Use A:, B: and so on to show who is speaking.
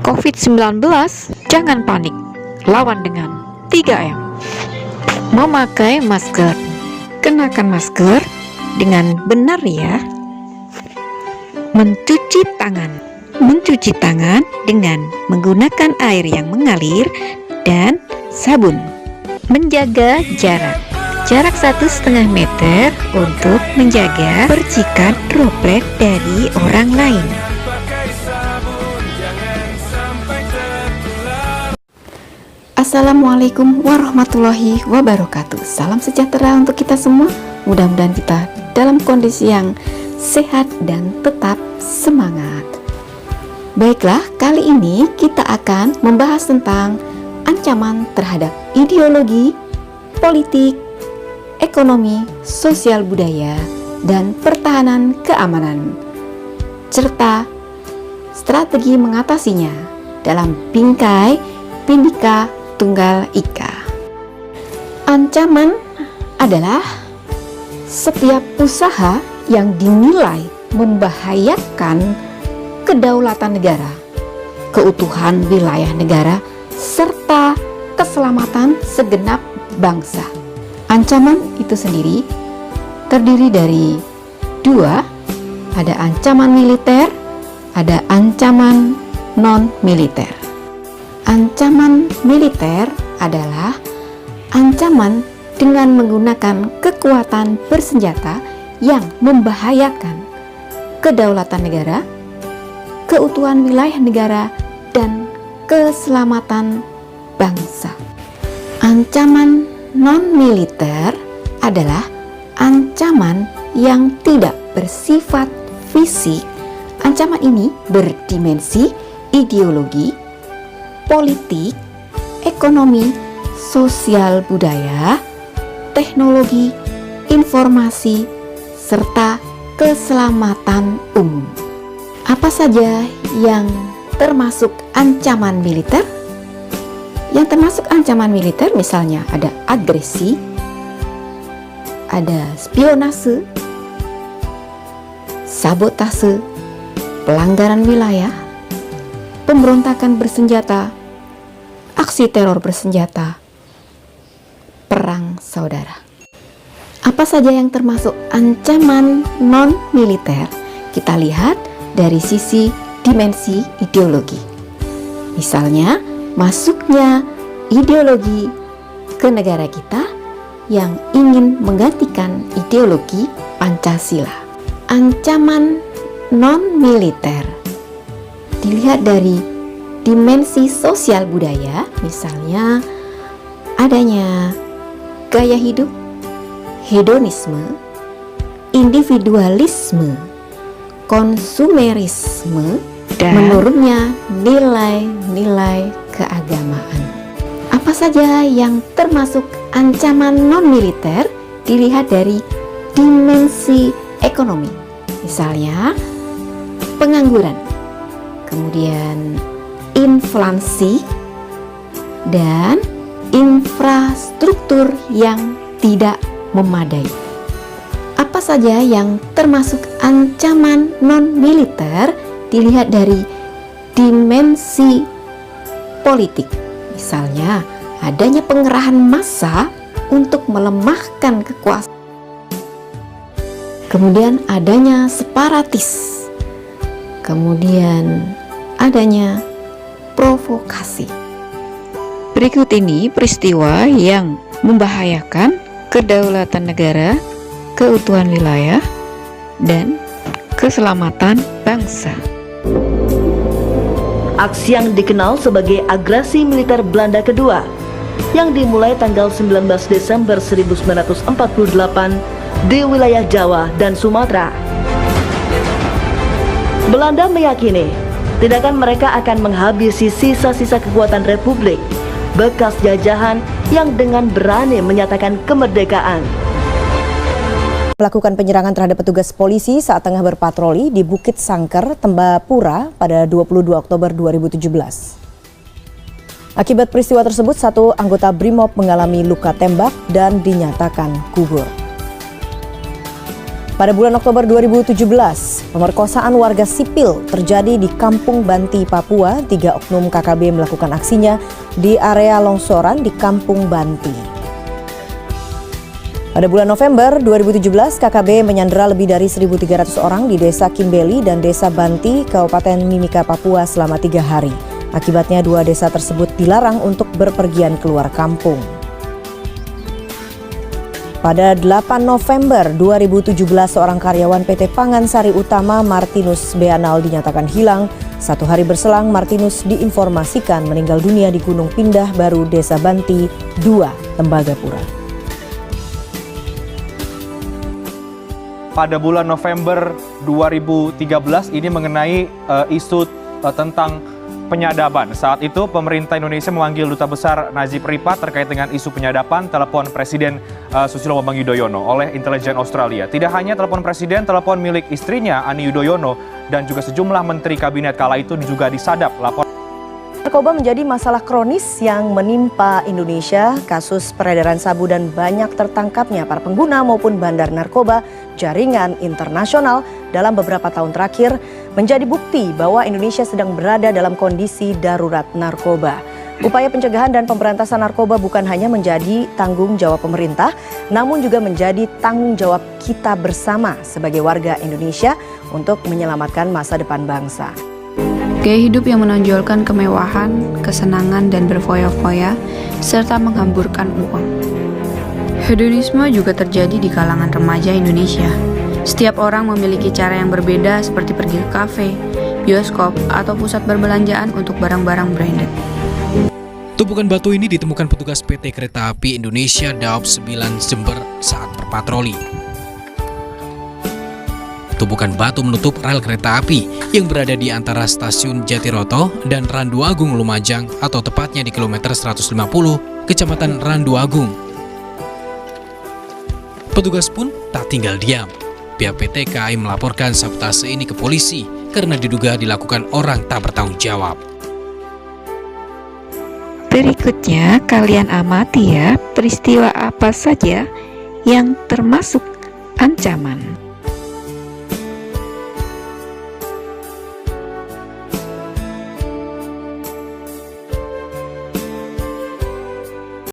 A: COVID-19, jangan panik, lawan dengan 3M. Memakai masker. Kenakan masker dengan benar ya. Mencuci tangan. Mencuci tangan dengan menggunakan air yang mengalir dan sabun. Menjaga jarak. Jarak 1,5 meter untuk menjaga percikan droplet dari orang lain.
B: Assalamualaikum warahmatullahi wabarakatuh. Salam sejahtera untuk kita semua. Mudah-mudahan kita dalam kondisi yang sehat dan tetap semangat. Baiklah, kali ini kita akan membahas tentang ancaman terhadap ideologi, politik, ekonomi, sosial budaya, dan pertahanan keamanan, serta strategi mengatasinya dalam bingkai Bhinneka Tunggal Ika. Ancaman adalah setiap usaha yang dinilai membahayakan kedaulatan negara, keutuhan wilayah negara, serta keselamatan segenap bangsa. Ancaman itu sendiri terdiri dari dua, ada ancaman militer, ada ancaman non-militer. Ancaman militer adalah ancaman dengan menggunakan kekuatan bersenjata yang membahayakan kedaulatan negara, keutuhan wilayah negara, dan keselamatan bangsa. Ancaman non-militer adalah ancaman yang tidak bersifat fisik. Ancaman ini berdimensi ideologi, politik, ekonomi, sosial budaya, teknologi, informasi, serta keselamatan umum. Apa saja yang termasuk ancaman militer? Yang termasuk ancaman militer misalnya ada agresi, ada spionase, sabotase, pelanggaran wilayah, pemberontakan bersenjata, aksi teror bersenjata, perang saudara. Apa saja yang termasuk ancaman non-militer? Kita lihat dari sisi dimensi ideologi. Misalnya, masuknya ideologi ke negara kita yang ingin menggantikan ideologi Pancasila. Ancaman non-militer dilihat dari dimensi sosial budaya, misalnya adanya gaya hidup, hedonisme, individualisme, konsumerisme, dan menurunnya nilai-nilai keagamaan. Apa saja yang termasuk ancaman non-militer dilihat dari dimensi ekonomi, misalnya pengangguran, kemudian inflasi, dan infrastruktur yang tidak memadai. Apa saja yang termasuk ancaman non-militer dilihat dari dimensi politik, misalnya adanya pengerahan massa untuk melemahkan kekuasaan, kemudian adanya separatis, kemudian adanya provokasi.
A: Berikut ini peristiwa yang membahayakan kedaulatan negara, keutuhan wilayah, dan keselamatan bangsa.
C: Aksi yang dikenal sebagai agresi militer Belanda kedua yang dimulai tanggal 19 Desember 1948 di wilayah Jawa dan Sumatera. Belanda meyakini tindakan mereka akan menghabisi sisa-sisa kekuatan republik bekas jajahan yang dengan berani menyatakan kemerdekaan.
D: Melakukan penyerangan terhadap petugas polisi saat tengah berpatroli di Bukit Sangker, Tembapura pada 22 Oktober 2017. Akibat peristiwa tersebut, satu anggota BRIMOB mengalami luka tembak dan dinyatakan gugur. Pada bulan Oktober 2017, Pemerkosaan warga sipil terjadi di Kampung Banti, Papua. 3 oknum KKB melakukan aksinya di area longsoran di Kampung Banti. Pada bulan November 2017, KKB menyandera lebih dari 1.300 orang di Desa Kimbeli dan Desa Banti, Kabupaten Mimika, Papua selama 3 hari. Akibatnya 2 desa tersebut dilarang untuk berpergian keluar kampung. Pada 8 November 2017, seorang karyawan PT Pangan Sari Utama Martinus Beanal dinyatakan hilang. 1 hari berselang, Martinus diinformasikan meninggal dunia di Gunung Pindah Baru, Desa Banti 2, Tembagapura.
E: Pada bulan November 2013 ini mengenai isu tentang penyadapan. Saat itu pemerintah Indonesia memanggil Duta Besar Najib Ripad terkait dengan isu penyadapan telepon Presiden Susilo Bambang Yudhoyono oleh intelijen Australia. Tidak hanya telepon Presiden, telepon milik istrinya Ani Yudhoyono dan juga sejumlah menteri kabinet kala itu juga disadap.
D: Narkoba menjadi masalah kronis yang menimpa Indonesia. Kasus peredaran sabu dan banyak tertangkapnya para pengguna maupun bandar narkoba jaringan internasional dalam beberapa tahun terakhir menjadi bukti bahwa Indonesia sedang berada dalam kondisi darurat narkoba. Upaya pencegahan dan pemberantasan narkoba bukan hanya menjadi tanggung jawab pemerintah, namun juga menjadi tanggung jawab kita bersama sebagai warga Indonesia untuk menyelamatkan masa depan bangsa.
F: Gaya hidup yang menonjolkan kemewahan, kesenangan, dan berfoya-foya, serta menghamburkan uang. Hedonisme juga terjadi di kalangan remaja Indonesia. Setiap orang memiliki cara yang berbeda seperti pergi ke kafe, bioskop, atau pusat perbelanjaan untuk barang-barang branded.
G: Tumpukan batu ini ditemukan petugas PT Kereta Api Indonesia Daob 9 Jember saat berpatroli. Tumpukan batu menutup rel kereta api yang berada di antara stasiun Jatiroto dan Randu Agung Lumajang atau tepatnya di kilometer 150, Kecamatan Randu Agung. Petugas pun tak tinggal diam. Pihak PT KAI melaporkan sabotase ini ke polisi karena diduga dilakukan orang tak bertanggung jawab.
A: Berikutnya kalian amati ya peristiwa apa saja yang termasuk ancaman.